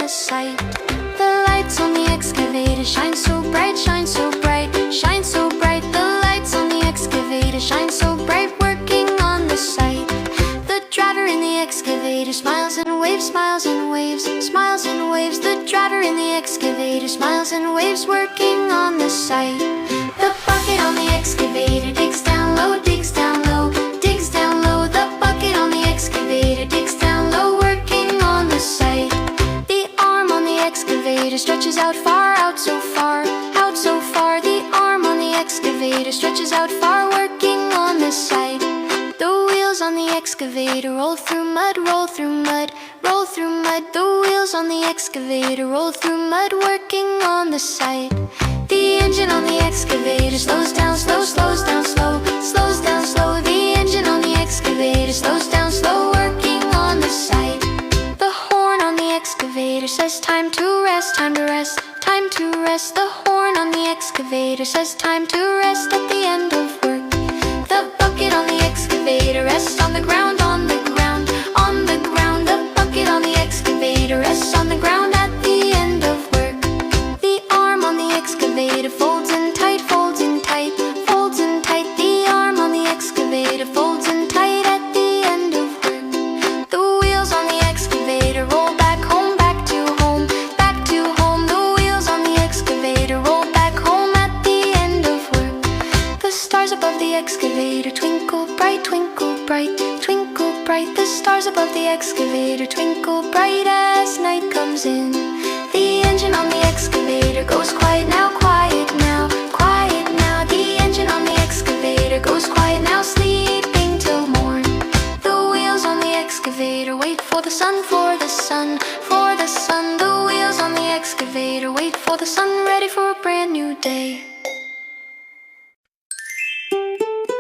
the site. The lights on the excavator shine so bright, shine so bright, shine so bright. The lights on the excavator shine so bright, working on the site. The driver in the excavator smiles and waves, smiles and waves, smiles and waves. The driver in the excavator smiles and waves, working on the site. The bucket on the excavator digs down low, digs down low, digs down low. The bucket on the excavator digs down low, working on the site. The arm on the excavator stretches out far, out so far, out so far. The arm on the excavator stretches out far, working on the site. The wheels on the excavator roll through mud, roll through mud, roll through mud. The wheels on the excavator roll through mud, working on the site. The engine on the excavator slows down, slow, slows down, slow, slows down, slow. The engine on the excavator slows down, slow, working on the site. The horn on the excavator says time to rest, time to rest, time to rest. The horn on the excavator says time to rest at the end of work. The bucket on the excavator rests on the ground, on the ground, on the ground. The bucket on the excavator rests on the ground at the end of work. The arm on the excavator folds in tight, folds in tight, folds in tight. The arm on the excavator folds in tight at the end of work. The wheels on the excavator roll back home, back to home, back to home. The wheels on the excavator roll back home at the end of work. The stars above the excavator twinkle bright, twinkle bright, twinkle bright. The stars above the excavator twinkle bright as night comes in. The engine on the excavator goes quiet now, quiet now, quiet now. The engine on the excavator goes quiet now, sleeping till morn. The wheels on the excavator wait for the sun, for the sun, for the sun. The wheels on the excavator wait for the sun, ready for a brand new day.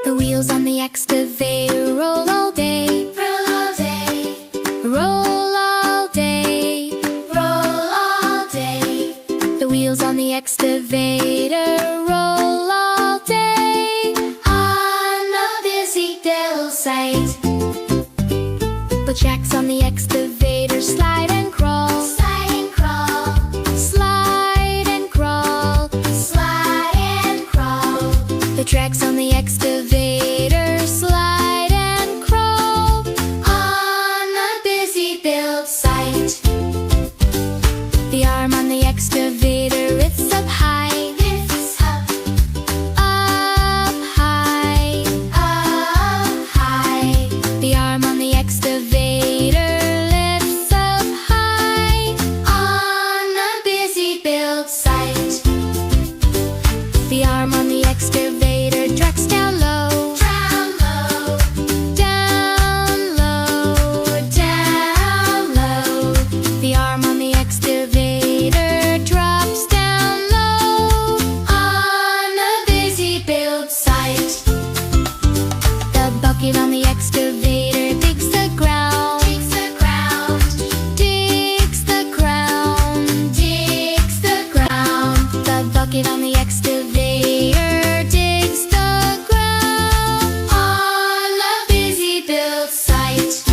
The wheels on the excavator roll all day, roll all day, roll all day, roll all day. The wheels on the excavator roll all day on a busy build site. The jacks on the excavator slide and crawl, slide and crawl, slide and crawl, slide and crawl. The tracks on the excavator slide and crawl on a busy build site. The arm on the excavator lifts up high, lifts up, up high, up high. The arm on the excavator lifts up high on a busy build site. The arm on the excavator tracks down low, down low, down low, down low. The arm on the excavator drops down low on a busy build site. The bucket on the excavator digs the ground, digs the ground, digs the ground, digs the ground. The bucket on the excavator digs the ground on a busy build site.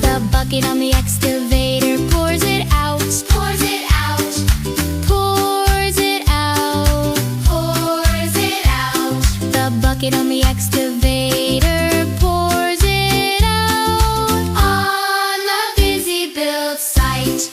The bucket on the excavator pours it out, pours it out, pours it out, pours it out. The bucket on the excavator pours it out on a busy build site.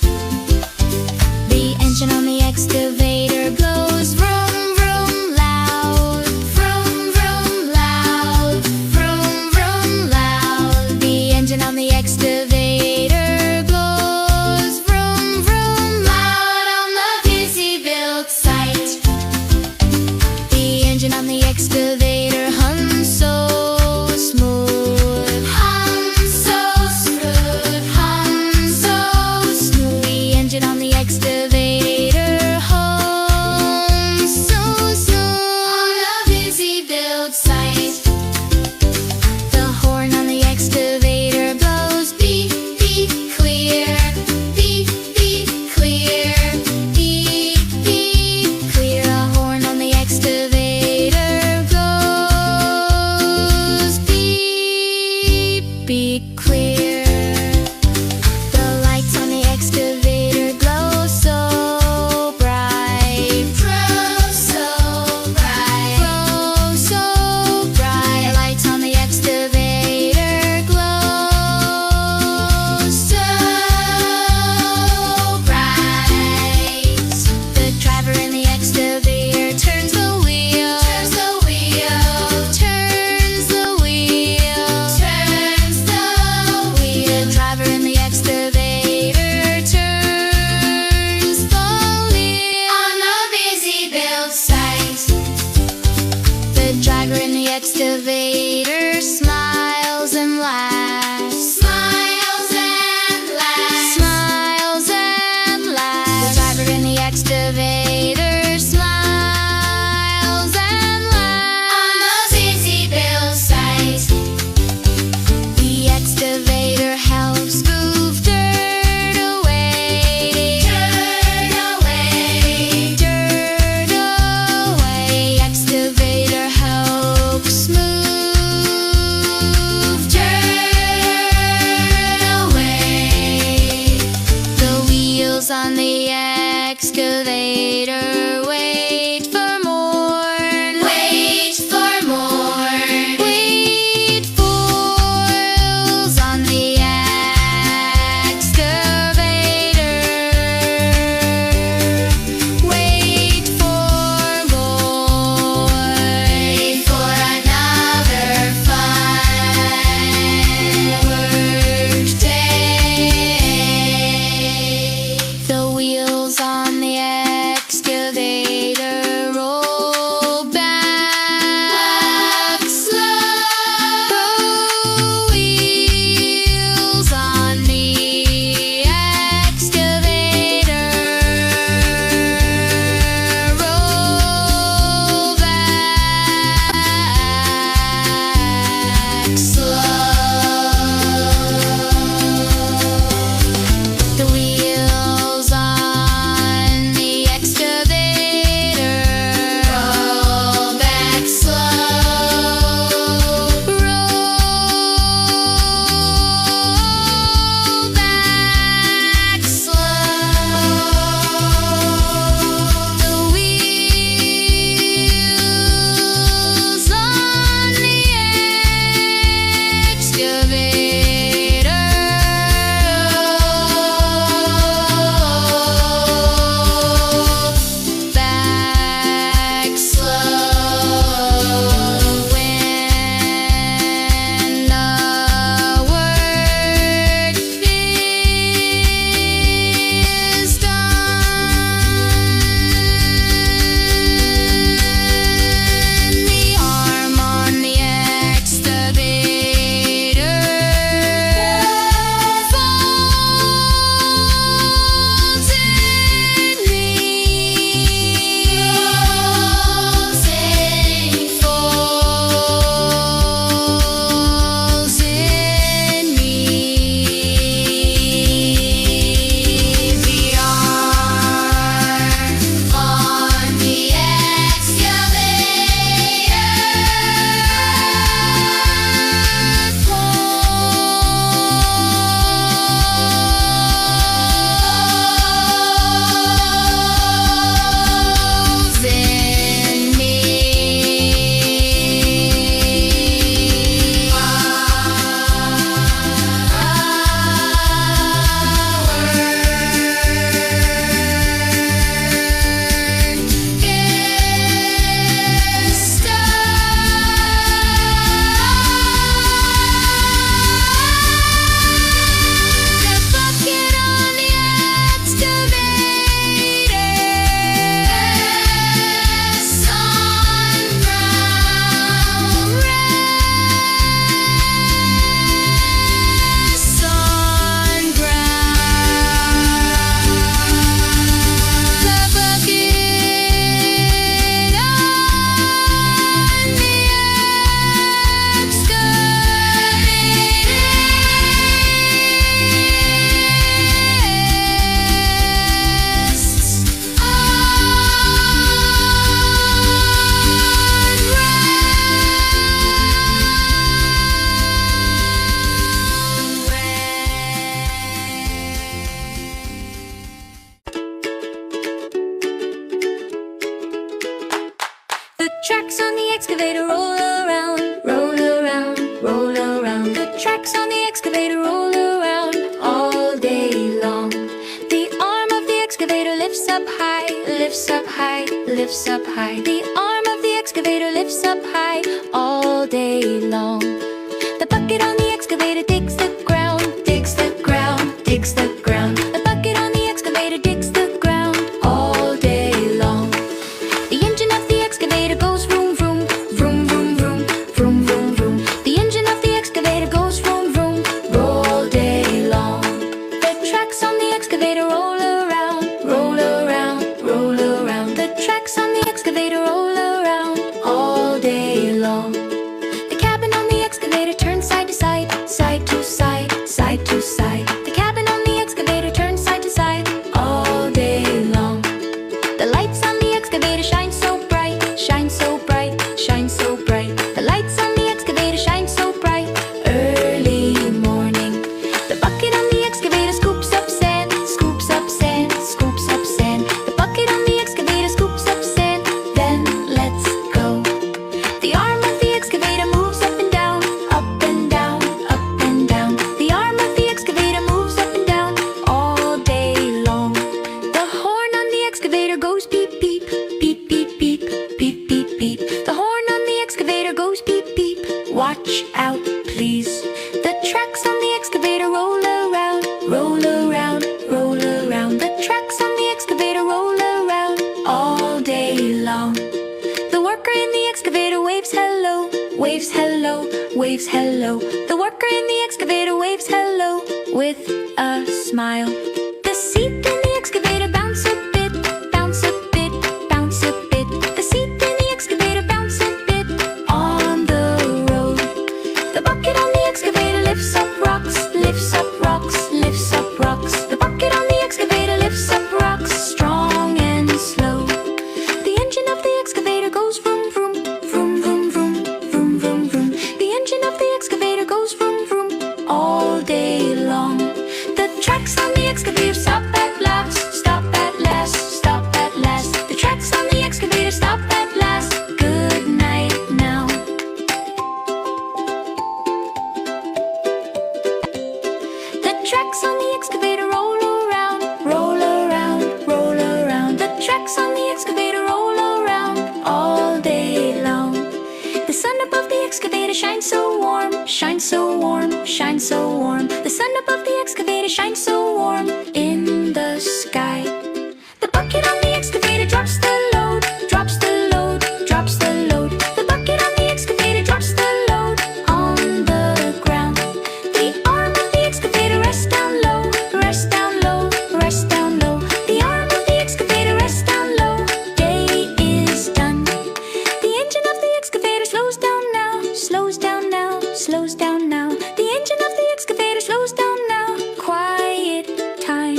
The engine on the excavator blows vroom, vroom, loud, vroom, vroom, loud, vroom, vroom, loud. The engine on the excavator blows vroom, vroom, loud on the busy build site. The engine on the excavator hums so smooth, hums so smooth, hums so smooth. The engine on the excavator hums excavator. Wait for more. Wait for more. Wait for wheels on the excavator. Wait for more. Wait for another fun work day. The wheels on the excavator roll back slow. The wheels on the excavator roll back slow. The wheels on the excavator roll back slow. Roll back slow. The wheels on the excavator back slow. When the work is done, the arm on the excavator folds in me. Falls in me. The arm on the excavator falls in me. The bucket on the excavator rests on ground. Rests on ground. The bucket on the tracks on the excavator roll around, roll around, roll around. The tracks on the excavator roll around all day long. The arm of the excavator lifts up high, lifts up high, lifts up high. The arm of the excavator lifts up high all day long. The bucket on the excavator digs the ground, digs the ground, digs the ground. The bucket on the excavator digs the ground all day long. The engine of the excavator goes vroom vroom, vroom vroom vroom, vroom vroom vroom. The engine of the excavator goes vroom vroom, all day long. The tracks on the excavator roll around, roll around, roll around. The tracks on the excavator roll around all day long. The cabin on the excavator turns side to side, side to side, side to side. The cabin on the excavator turns side to side all day long. The lights on the excavator shine so bright, shine so bright, shine so bright. The lights on the excavator shine so bright early morning. The bucket on the excavator scoops up sand, scoops up waves hello. The worker in the excavator waves hello with a smile. The seat in the excavator bounce a bit, bounce a bit, bounce a bit. The seat in the excavator bounce a bit on the road. The bucket on the excavator lifts up rocks, lifts up rocks, lifts up rocks. The bucket on the excavator lifts up rocks, strong and slow. The engine of the excavator goes vroom vroom, vroom vroom vroom, vroom vroom vroom. The engine of the excavator goes vroom vroom all day long. The tracks on the excavator stop at last, stop at last, stop at last. The tracks on the excavator stop at last. Good night now. The tracks on the excavator roll around, roll around, roll around. The tracks on the excavator roll around all day long. The sun above the excavator shines so warm, shines so warm, shines so warm. The sun above the excavator shines so warm in the sky. The bucket on the excavator drops the load, drops the load, drops the load. The bucket on the excavator drops the load on the ground. The arm of the excavator rests down low, rests down low, rests down low. The arm of the excavator rests down low. Day is done. The engine of the excavator slows down now, slows down now, slows down now. The engine of the excavator slows down now. Quiet time.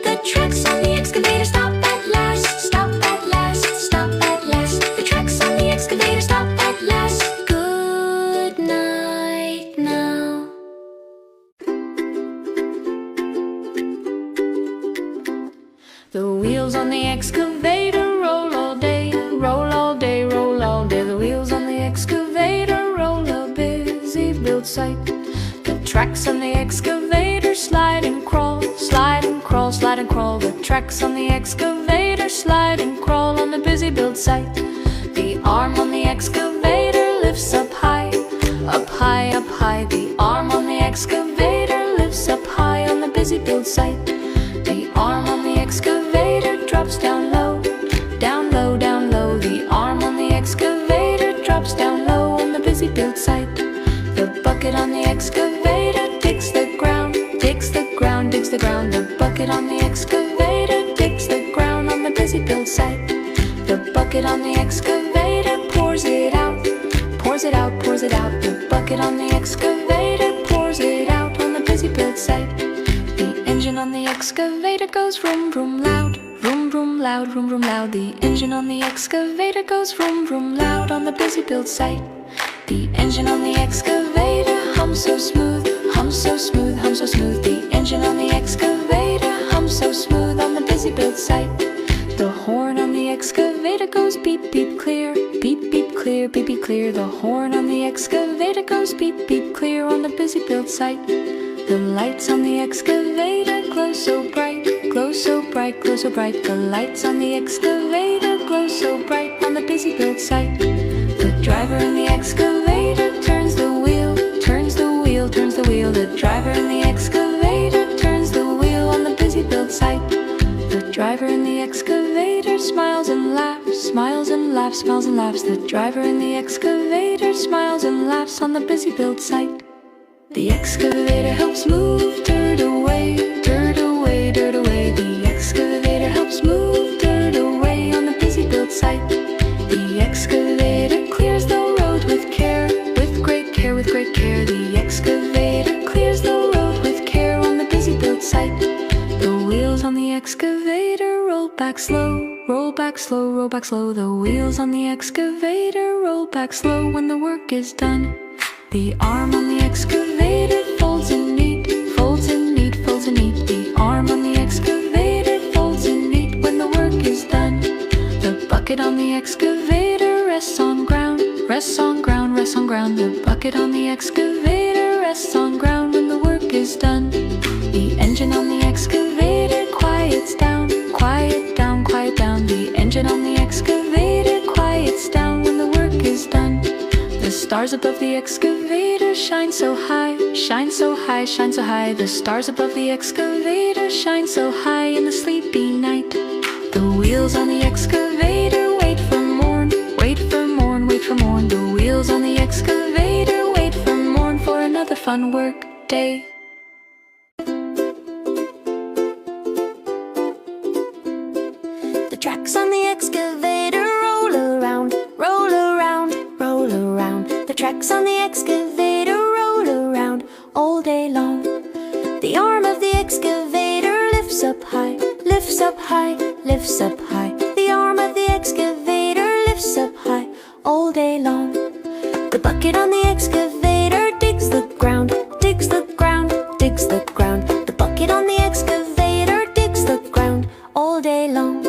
The tracks on the excavator stop at last, stop at last, stop at last. The tracks on the excavator stop at last. Good night now. The wheels on the excavator roll all day, roll all day, roll all day. The wheels on the excavator roll a busy build site. The tracks on the excavator slide and crawl, slide and crawl, slide and crawl. The tracks on the excavator slide and crawl on the busy build site. The arm on the excavator lifts up high, up high, up high. The arm on the excavator lifts up high on the busy build site. The arm on the excavator drops down low, down low, down low. The arm on the excavator drops down low on the busy build site. The bucket on the excavator digs the ground, digs the ground, digs the ground. The bucket on the excavator digs the ground on the busy build site. The bucket on the excavator pours it out, pours it out, pours it out. The bucket on the excavator pours it out on the busy build site. The engine on the excavator goes vroom vroom loud, vroom vroom loud, vroom vroom loud. The engine on the excavator goes vroom vroom loud on the busy build site. The engine on the excavator hums so smooth, hums so smooth, hums so smooth. The engine on the excavator hums so smooth on the busy build site. The horn on the excavator goes beep beep clear, beep beep clear, beep beep clear. The horn on the excavator goes beep beep clear on the busy build site. The lights on the excavator glow so bright, glow so bright, glow so bright. The lights on the excavator glow so bright on the busy build site. The driver in the excavator turns the wheel, turns the wheel, turns the wheel. The driver in the excavator turns the wheel on the busy build site. The driver in the excavator smiles and laughs, smiles and laughs, smiles and laughs. The driver in the excavator smiles and laughs on the busy build site. The excavator helps move dirt away, dirt away, dirt away. The excavator helps move dirt away on the busy build site. The excavator clears the road with care, with great care, with great care. The excavator clears the road with care on the busy build site. The wheels on the excavator roll back slow, roll back slow, roll back slow. The wheels on the excavator roll back slow when the work is done. The arm on the excavator folds in neat, folds in neat, folds in neat. The arm on the excavator folds in neat when the work is done. The bucket on the excavator rests on ground, rests on ground, rests on ground. The bucket on the excavator rests on ground when the work is done. The engine on the excavator quiets down, quiet down, quiet down. The engine on the excavator quiets down when the work is done. The stars above the excavator shine so high, shine so high, shine so high. The stars above the excavator shine so high in the sleepy night. The wheels on the excavator wait for morn, wait for morn, wait for morn. The wheels on the excavator wait for morn. fun work day. The tracks on the excavator roll around, roll around, roll around. The tracks on the excavator roll around all day long. The arm of the excavator lifts up high, lifts up high, lifts up high. The arm of the excavator lifts up high all day long. The bucket on the excavator digs the ground, digs the ground, digs the ground. The bucket on the excavator digs the ground all day long.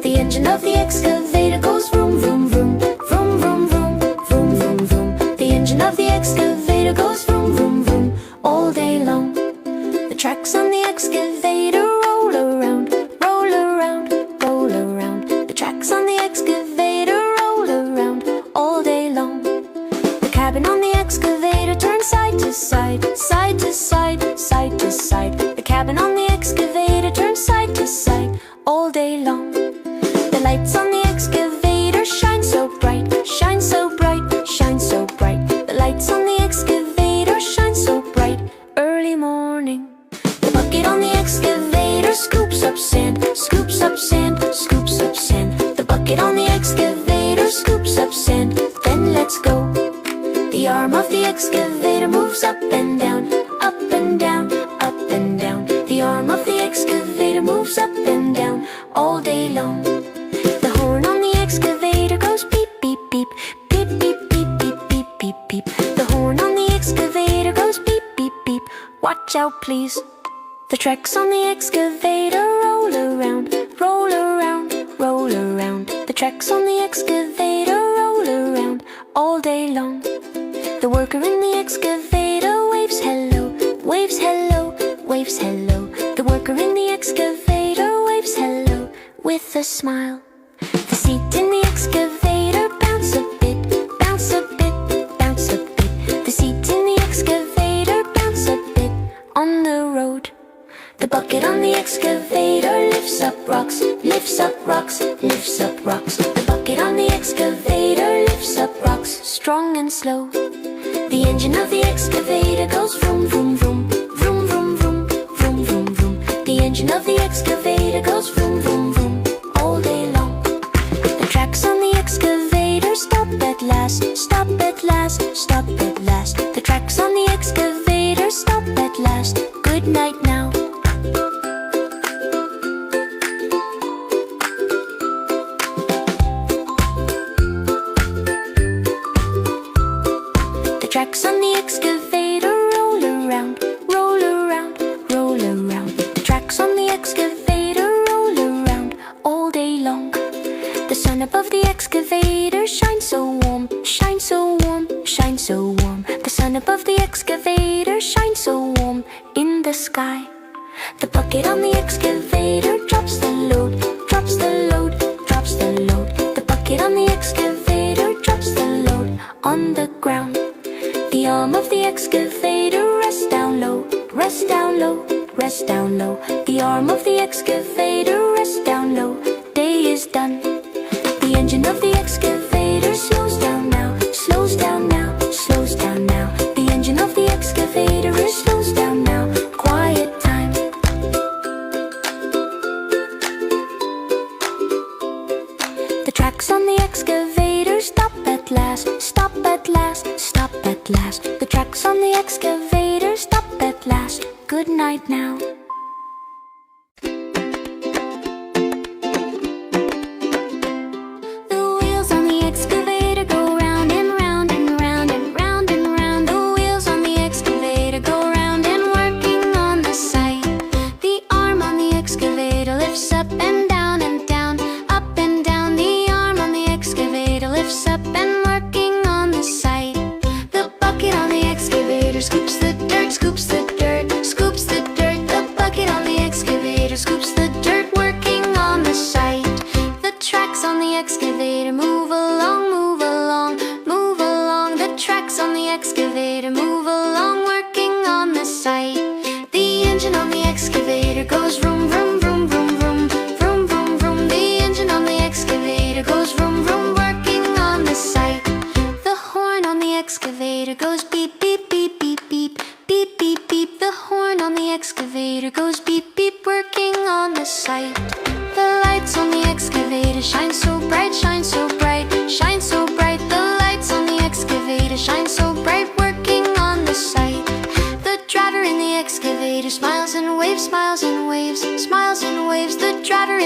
The engine of the excavator goes vroom, vroom, vroom, vroom, vroom, vroom, vroom, vroom, vroom. The engine of the excavator goes vroom, vroom, vroom all day long. The tracks on the excavator roll around, roll around, roll around. The tracks on the excavator roll around all day long. The cabin on the excavator turns side to side, side to side, side to side. The cabin on the excavator turns side to side all day long. The lights on the excavator shine so bright, shine so bright, shine so bright. The lights on the excavator shine so bright early morning. The bucket on the excavator scoops up sand, scoops up sand, scoops up sand. The bucket on the excavator scoops up sand, then let's go. The arm of the excavator moves up and down, up and down, up and down. The arm of the excavator moves up and down all day long. The horn on the excavator goes beep, beep, beep, beep, beep, beep, beep, beep, beep, beep. The horn on the excavator goes beep, beep, beep. Watch out, please. The tracks on the excavator roll around, roll around, roll around. The tracks on the excavator roll around all day long. The worker in the excavator waves hello, waves hello, waves hello. The worker in the excavator waves hello with a smile. The seat in the excavator bounce a bit, bounce a bit, bounce a bit. The seat in the excavator bounce a bit on the road. The bucket on the excavator lifts up rocks, lifts up rocks, lifts up rocks. The bucket on the excavator lifts up rocks, strong and slow. The engine of the excavator goes vroom, vroom, vroom, vroom, vroom, vroom, vroom, vroom, vroom. The engine of the excavator goes vroom, vroom, vroom all day long. The tracks on the excavator stop at last, stop at last, stop at last. The tracks on the excavator stop at last. Good night now. The tracks on the excavator roll around, roll around, roll around. The tracks on the excavator roll around all day long. The sun above the excavator shines so warm, shines so warm, shines so warm. The sun above the excavator shines so warm in the sky. The bucket on the excavator drops the load, drops the load, drops the load. The bucket on the excavator drops the load on the ground. The arm of the excavator rests down low, rests down low, rests down low. The arm of the excavator rests down low. Day is done. The engine of the excavator slows down now, slows down now, slows down now. The engine of the excavator slows down now. Quiet time. The tracks on the excavator stop at last, stop at last, stop at last. The tracks on the excavator stop at last. Good night now. The wheels on the excavator go round and round and round and round and round. The wheels on the excavator go round and working on the site. The arm on the excavator lifts up and down and down, up and down. The arm on the excavator lifts up and working on the site. The bucket on the excavator scoops the dirt, scoops the dirt, scoops the dirt. The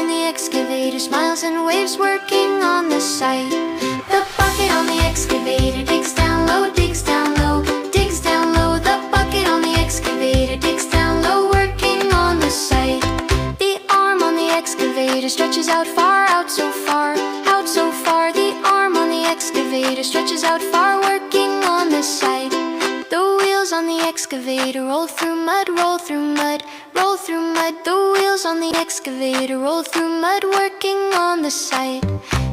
in the excavator smiles and waves, working on the site. The bucket on the excavator digs down low, digs down low, digs down low. The bucket on the excavator digs down low, working on the site. The arm on the excavator stretches out far, out so far, out so far. The arm on the excavator stretches out far, working on the site. The wheels on the excavator roll through mud, roll through mud, roll through mud. The wheels on the excavator roll through mud, working on the site.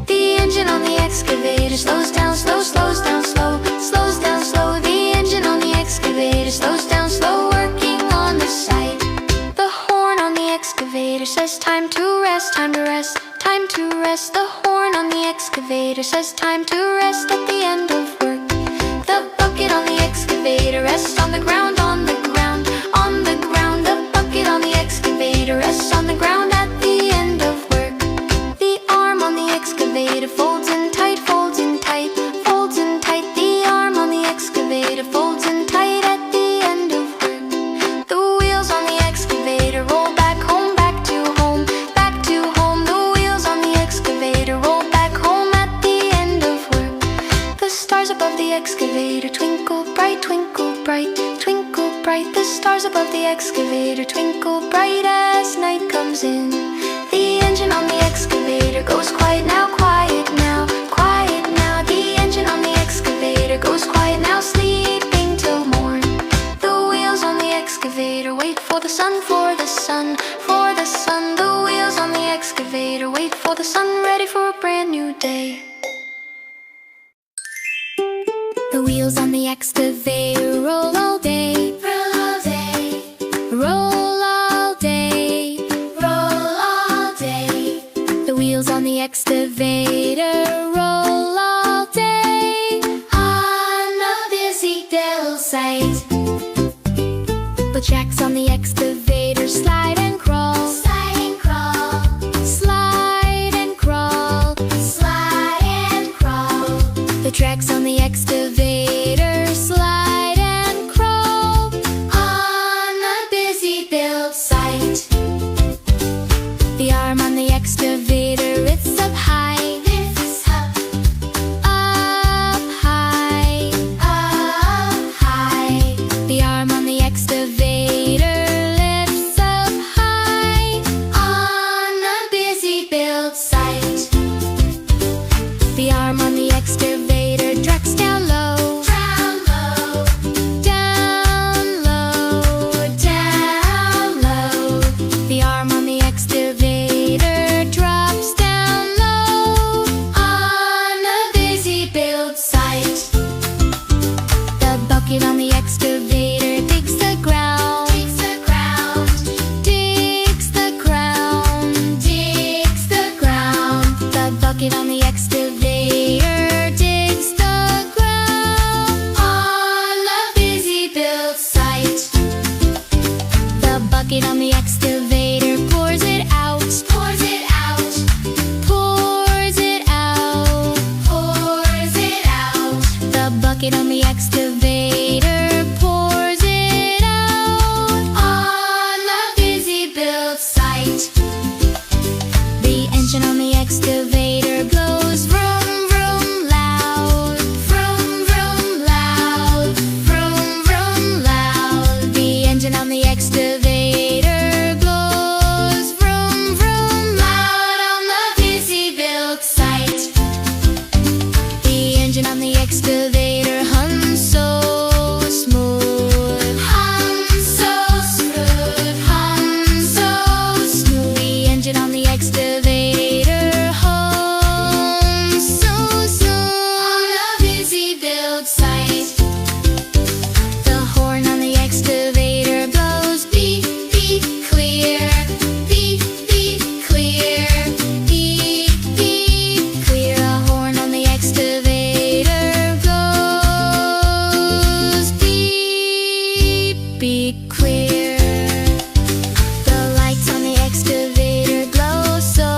The engine on the excavator slows down, slow, slows down, slow, slows down, slow. The engine on the excavator slows down, slow, working on the site. The horn on the excavator says time to rest, time to rest, time to rest. The horn on the excavator says time to rest at the end of work. The bucket on the excavator rests on the ground, on the ground, on the ground. The bucket on the excavator rests on the ground at the end of work. The arm on the excavator folds in tight, folds in tight, folds in tight. The arm on the excavator folds in tight at the end of work. The wheels on the excavator roll back home, back to home, back to home. The wheels on the excavator roll back home at the end of work. The stars above the excavator twinkle bright, twinkle bright, twinkle bright. The stars above the excavator twinkle bright as night comes in. The engine on the excavator goes quiet now, quiet now, quiet now. The engine on the excavator goes quiet now, sleeping till morn. The wheels on the excavator wait for the sun, for the sun, for the sun. The wheels on the excavator wait for the sun, ready for a brand new day. The wheels on the excavator roll all day, roll all day, roll all day, roll all day. The wheels on the excavator roll all day on a busy build site. The tracks on the excavator slide and crawl, slide and crawl, slide and crawl, slide and crawl. The tracks on the excavator slide and crawl on a busy build site. The arm on the excavator lifts up high, lifts up, up high, up high. The arm on the excavator lifts up high on a busy build site. The arm on the excavator tracks down low, down low, down low, down low. The arm on the excavator drops down low on a busy build site. The bucket on the excavator digs the ground, digs the ground, digs the ground, digs the ground. The bucket on the excavator digs the ground on a busy build site. The bucket on the excavator pours it out, pours it out, pours it out, pours it out. The bucket on the excavator pours it out on a busy build site. The engine on the excavator blows vroom, vroom, loud, vroom, vroom, loud, vroom, vroom, loud. The engine on the excavator blows vroom, vroom, loud on the busy build site. The engine on the excavator hums so smooth, hums so smooth, hums so smooth. The engine on the excavator hums so smooth on a busy build site. The horn on the excavator blows beep, beep, clear, beep, beep, clear, beep, beep, clear. A horn on the excavator blows beep, beep, clear. The lights on the excavator glow so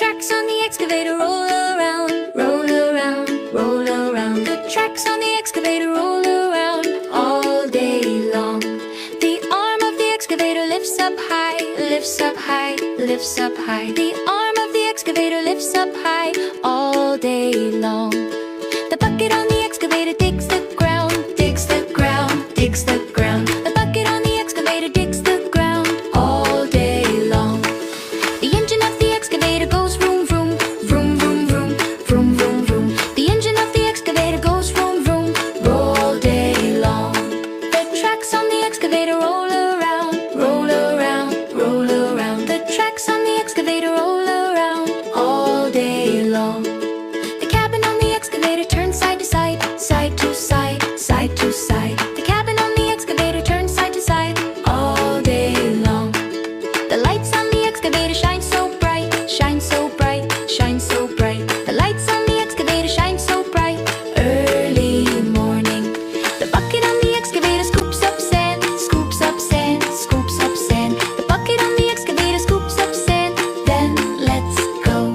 tracks on the excavator roll around, roll around, roll around. The tracks on the excavator roll around all day long. The arm of the excavator lifts up high, lifts up high, lifts up high. The arm of the excavator lifts up high all day long. The bucket on the excavator digs the ground, digs the ground, digs the ground. The bucket on the excavator digs the ground all day long. The engine of the excavator goes vroom vroom, vroom vroom vroom, vroom vroom vroom. The engine of the excavator goes vroom vroom all day long. The tracks on the excavator roll around, roll around, roll around. The tracks on the excavator roll around all day long. The cabin on the excavator turns side to side, side to side, side to side. The cabin on the excavator turns side to side all day long. The lights on the excavator shine so bright, shine so bright, shine so bright. The lights on the excavator shine so bright early morning. The bucket on the excavator scoops up sand, scoops up sand, scoops up sand. The bucket on the excavator scoops up sand, then let's go.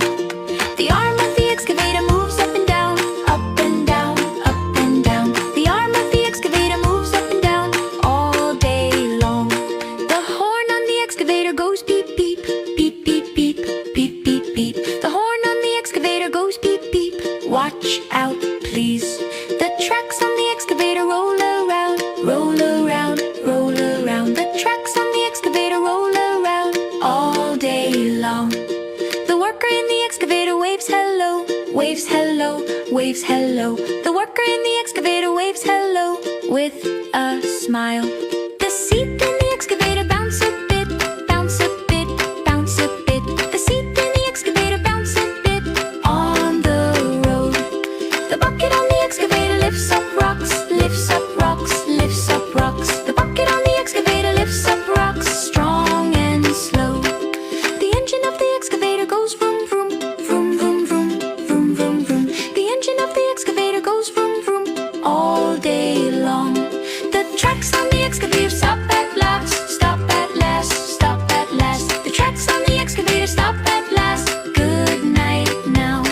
The arm of the excavator moves up and down, up and down, up and down. The arm of the excavator moves up and down all day long. The horn on the excavator goes beep beep, beep beep beep, beep beep beep. The horn on the excavator goes beep beep. Watch out, please. The tracks on the excavator roll around, roll around, roll around. The tracks on the excavator roll around all day long. The worker in the excavator waves hello, waves hello, waves hello. The worker in the excavator waves hello with a smile. The seat in the excavator bounce a bit, bounce a bit, bounce a bit. The seat in the excavator bounce a bit on the road. The bucket on the excavator lifts up rocks, lifts up rocks, lifts up rocks. The bucket on the excavator lifts up rocks strong and slow. The engine of the excavator goes vroom vroom, vroom vroom vroom, vroom vroom vroom. The engine of the excavator goes vroom vroom all day long. The tracks on the excavator stop at last, stop at last, stop at last. The tracks on the excavator stop at last. Good night now.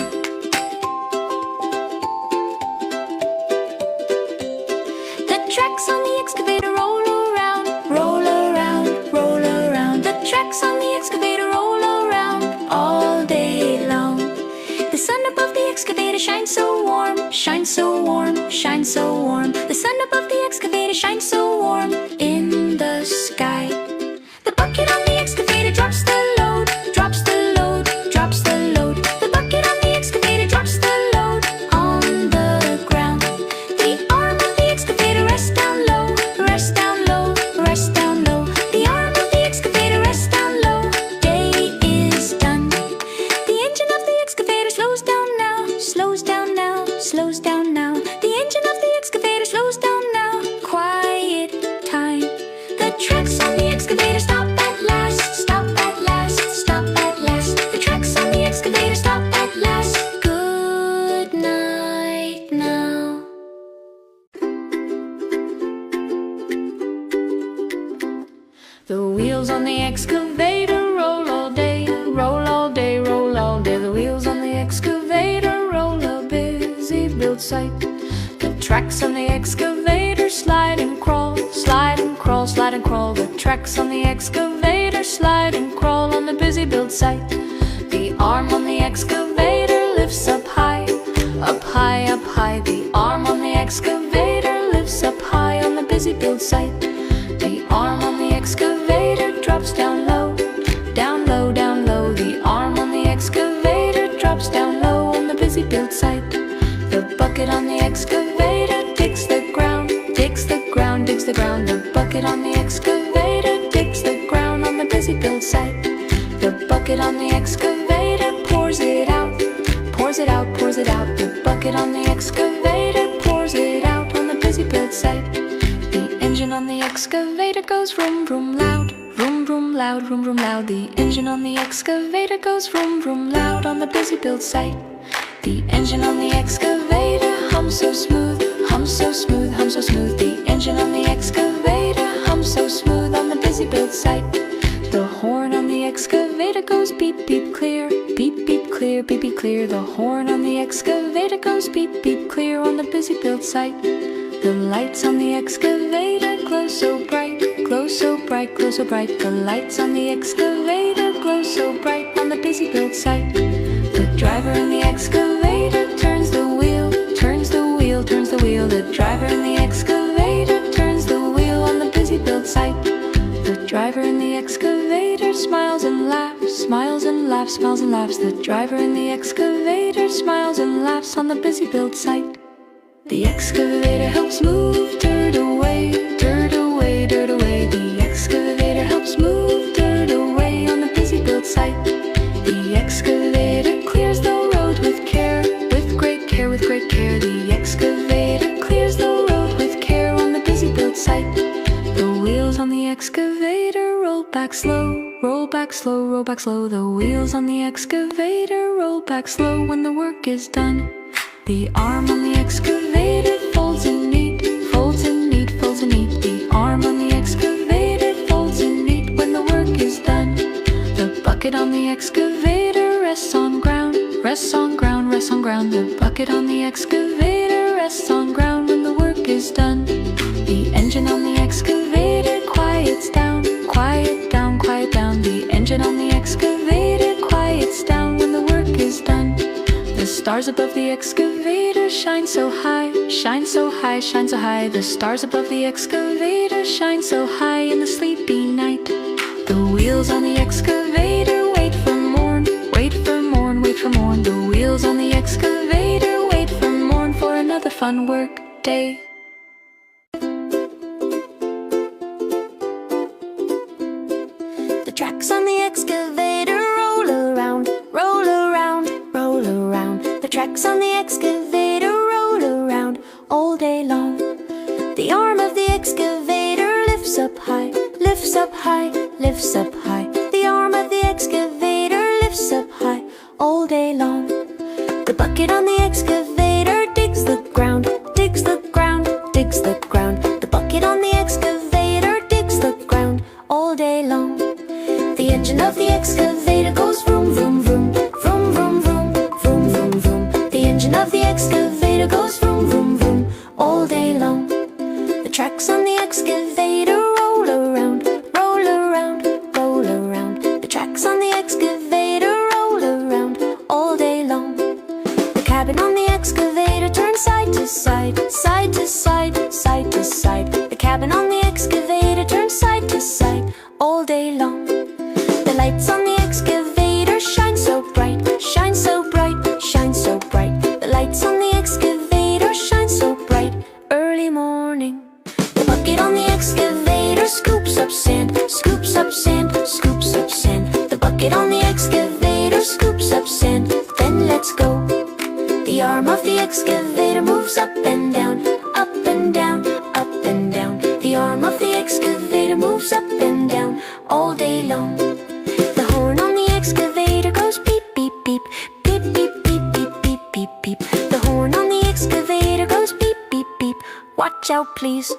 The tracks on the excavator roll around, roll around, roll around. The tracks on the excavator roll around all day long. The sun above the excavator shines so warm, shines so warm, shines so warm. The sun above the excavator shines so warm in the sky. The bucket on the excavator drops the load, drops the load, drops the load. The bucket on the excavator drops the load on the ground. The arm of the excavator rests down low, rests down low, rests down low. The arm of the excavator rests down low. Day is done. The engine of the excavator slows down now, slows down now, slows down now. The engine of the excavator slows down now. Quiet time. The tracks on the excavator stop at last, stop at last, stop at last. The tracks on the excavator stop at last. Good night now. The wheels on the excavator roll all day, roll all day, roll all day. The wheels on the excavator roll a busy build site. The tracks on the excavator slide and crawl, slide and crawl, slide and crawl. The tracks on the excavator slide and crawl on the busy build site. The arm on the excavator lifts up high, up high, up high. The arm on the excavator lifts up high on the busy build site. The arm on the excavator drops down low, down low, down low. The arm on the excavator drops down low on the busy build site. The bucket on the excavator digs the ground, digs the ground, digs the ground. The bucket on the excavator digs the ground on the busy build site. The bucket on the excavator pours it out, pours it out, pours it out. The bucket on the excavator pours it out on the busy build site. The engine on the excavator goes vroom vroom loud, vroom vroom loud, vroom vroom loud. The engine on the excavator goes vroom vroom loud on the busy build site. The engine on the excavator hums so smooth, hums so smooth, hums so smooth. The engine on the excavator hums so smooth on the busy build site. The horn on the excavator goes beep beep clear, beep beep beep beep clear. The horn on the excavator goes beep beep clear on the busy build site. The lights on the excavator glow so bright, glow so bright, glow so bright. The lights on the excavator glow so bright on the busy build site. The driver in the excavator turns the wheel, turns the wheel, turns the wheel. The driver in the excavator turns the wheel on the busy build site. The driver in the excavator smiles and laughs, smiles and laughs, smiles and laughs. The driver in the excavator smiles and laughs on the busy build site. The excavator helps move dirt away, dirt away, dirt away. The excavator helps move dirt away on the busy build site. The excavator clears the road with care, with great care, with great care. The excavator clears the road with care on the busy build site. The wheels on the excavator roll back slow, roll back slow, roll back slow. The wheels on the excavator roll back slow when the work is done. The arm on the excavator folds in neat, folds in neat, folds in neat. The arm on the excavator folds in neat when the work is done. The bucket on the excavator rests on ground, rests on ground, rests on ground. The bucket on the excavator rests on ground when the work is done. The engine on the excavator quiets down, quiet down, quiet down. The engine on the excavator quiets down when the work is done. The stars above the excavator shine so high, shine so high, shine so high. The stars above the excavator shine so high in the sleepy night. The wheels on the excavator wait for morn, wait for morn, wait for morn. The wheels on the excavator wait for morn for another fun work day. The tracks on the excavator roll around, roll around, roll around. The tracks on the excavator roll around all day long. The arm of the excavator lifts up high, lifts up high, lifts up high. The arm of the excavator lifts up high all day long. The bucket on the excavator digs the ground, digs the ground, digs the ground. The bucket on the excavator digs the ground all day long. The engine of the excavator goes vroom, vroom, vroom, vroom, vroom, vroom, vroom, vroom, vroom. The engine of the excavator goes vroom, vroom, vroom all day long. The tracks on the excavator roll around, roll around, roll around. The tracks on the excavator roll around all day long. The cabin on the excavator turns side to side, side to side, side to side. The cabin on the excavator turns side to side all day long. The lights on the excavator shine so bright, shine so bright, shine so bright. The lights on the excavator shine so bright early morning. The bucket on the excavator scoops up sand, scoops up sand, scoops up sand. The bucket on the excavator scoops up sand, then let's go. The arm of the excavator moves up and down, up and down, up and down. The arm of the excavator moves up and down all day long. The horn on the excavator goes beep, beep, beep, beep, beep, beep, beep, beep, beep, beep. The horn on the excavator goes beep, beep, beep. Watch out, please.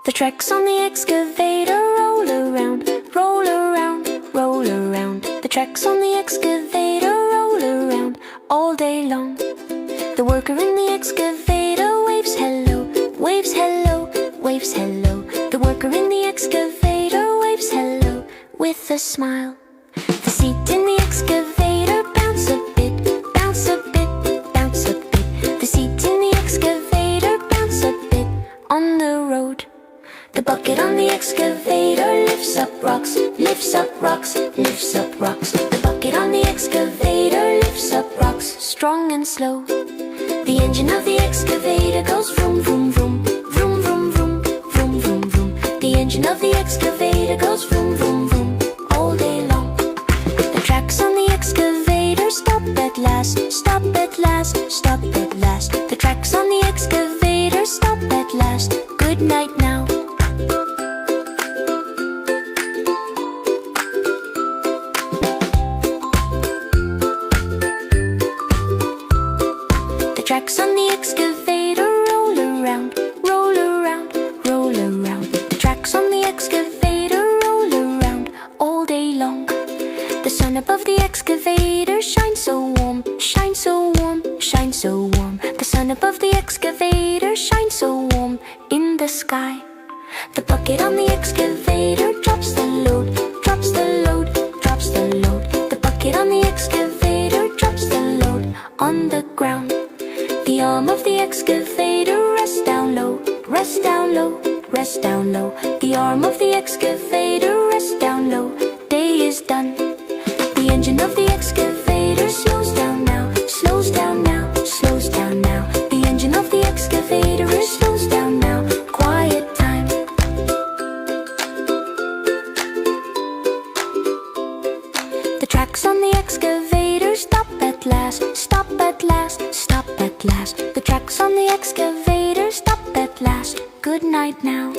The tracks on the excavator roll around, roll around, roll around. The tracks on the excavator roll around all day long. The worker in the excavator waves hello, waves hello, waves hello. The worker in the excavator waves hello with a smile. The seat in the excavator bounce a bit, bounce a bit, bounce a bit. The seat in the excavator bounce a bit on the road. The bucket on the excavator lifts up rocks, lifts up rocks, lifts up rocks. The bucket on the excavator lifts up rocks, strong and slow. The engine of the excavator goes vroom, vroom, vroom, vroom, vroom, vroom, vroom, vroom, vroom. The engine of the excavator goes vroom, vroom, vroom all day long. The tracks on the excavator stop at last, stop at last, stop at last. The tracks on the excavator stop at last. Good night now. The tracks on the excavator roll around, roll around, roll around. The tracks on the excavator roll around all day long. The sun above the excavator shines so warm, so warm. The sun above the excavator shines so warm in the sky. The bucket on the excavator drops the load, drops the load, drops the load. The bucket on the excavator drops the load on the ground. The arm of the excavator rests down low, rests down low, rests down low. The arm of the excavator rests down low. Day is done. The engine of the excavator slows down now, slows down now, slows down now. The engine of the excavator slows down now. Quiet time. The tracks on the excavator stop at last, stop at last, stop at last. The tracks on the excavator stop at last. Good night now.